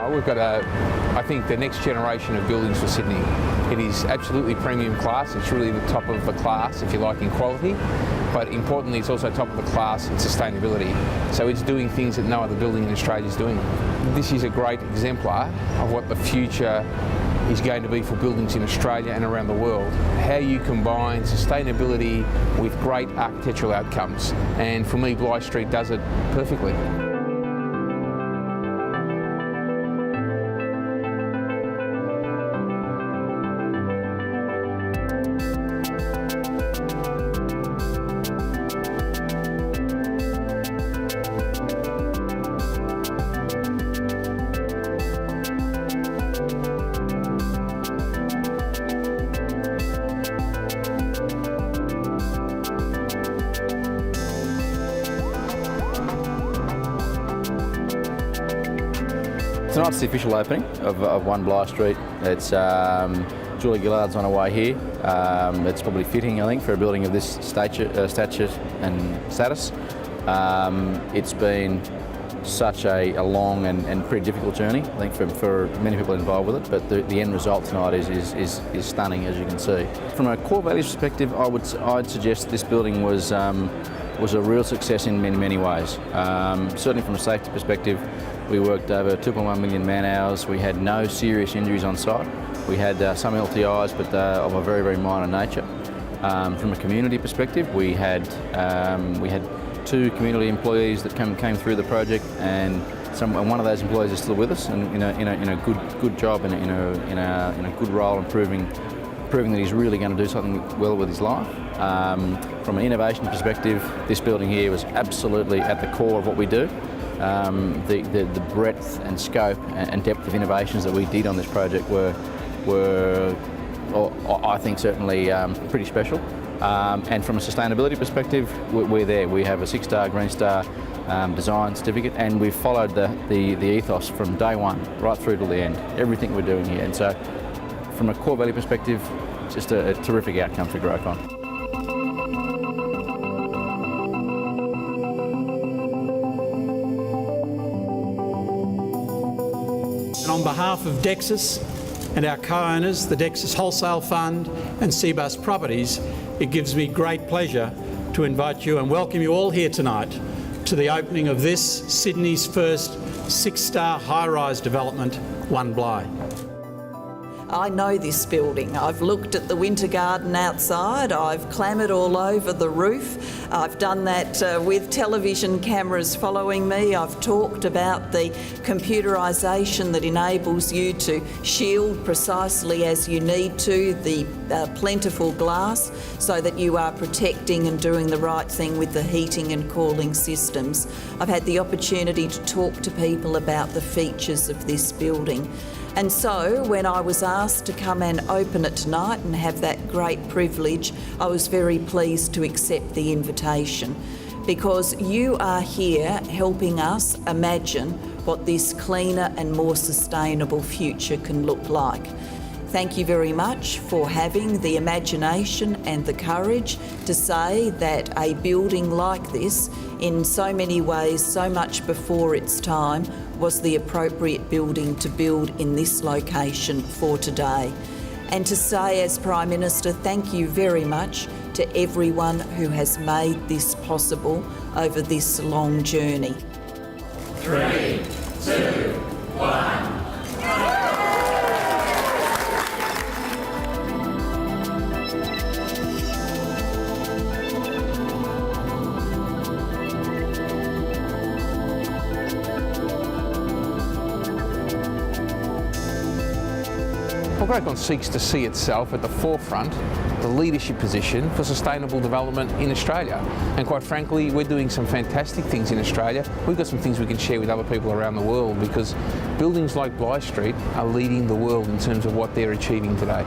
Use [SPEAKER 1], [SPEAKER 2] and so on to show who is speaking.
[SPEAKER 1] We've got, I think, the next generation of buildings for Sydney. It is absolutely premium class. It's really the top of the class, if you like, in quality. But importantly, it's also top of the class in sustainability. So it's doing things that no other building in Australia is doing. This is a great exemplar of what the future is going to be for buildings in Australia and around the world. How you combine sustainability with great architectural outcomes. And for me, Bligh Street does it perfectly.
[SPEAKER 2] Tonight's the official opening of 1 Bligh Street. It's Julie Gillard's on her way here. It's probably fitting, I think, for a building of this stature and status. It's been such a long and pretty difficult journey, I think, for many people involved with it. But the end result tonight is stunning, as you can see. From a core values perspective, I'd suggest this building was a real success in many ways. Certainly from a safety perspective, we worked over 2.1 million man hours. We had no serious injuries on site. We had some LTIs, but of a very minor nature. From a community perspective, we had 2 community employees that came through the project, and one of those employees is still with us, and in a good job and in a good role, and proving that he's really going to do something well with his life. From an innovation perspective, this building here was absolutely at the core of what we do. The breadth and scope and depth of innovations that we did on this project were I think, certainly pretty special. And from a sustainability perspective, we're there. We have a 6-star Green Star design certificate, and we've followed the ethos from day one right through to the end, everything we're doing here. And so from a core value perspective, just a terrific outcome for Grocon.
[SPEAKER 3] On behalf of DEXUS and our co-owners, the DEXUS Wholesale Fund and Cbus Properties, it gives me great pleasure to invite you and welcome you all here tonight to the opening of this Sydney's first 6-star high-rise development, 1 Bligh.
[SPEAKER 4] I know this building. I've looked at the winter garden outside, I've clambered all over the roof, I've done that with television cameras following me, I've talked about the computerisation that enables you to shield precisely as you need to the plentiful glass so that you are protecting and doing the right thing with the heating and cooling systems. I've had the opportunity to talk to people about the features of this building. And so when I was asked to come and open it tonight and have that great privilege, I was very pleased to accept the invitation, because you are here helping us imagine what this cleaner and more sustainable future can look like. Thank you very much for having the imagination and the courage to say that a building like this, in so many ways, so much before its time, was the appropriate building to build in this location for today. And to say, as Prime Minister, thank you very much to everyone who has made this possible over this long journey.
[SPEAKER 5] 3, 2, 1.
[SPEAKER 1] Well, Grocon seeks to see itself at the forefront, the leadership position for sustainable development in Australia. And quite frankly, we're doing some fantastic things in Australia. We've got some things we can share with other people around the world, because buildings like Bligh Street are leading the world in terms of what they're achieving today.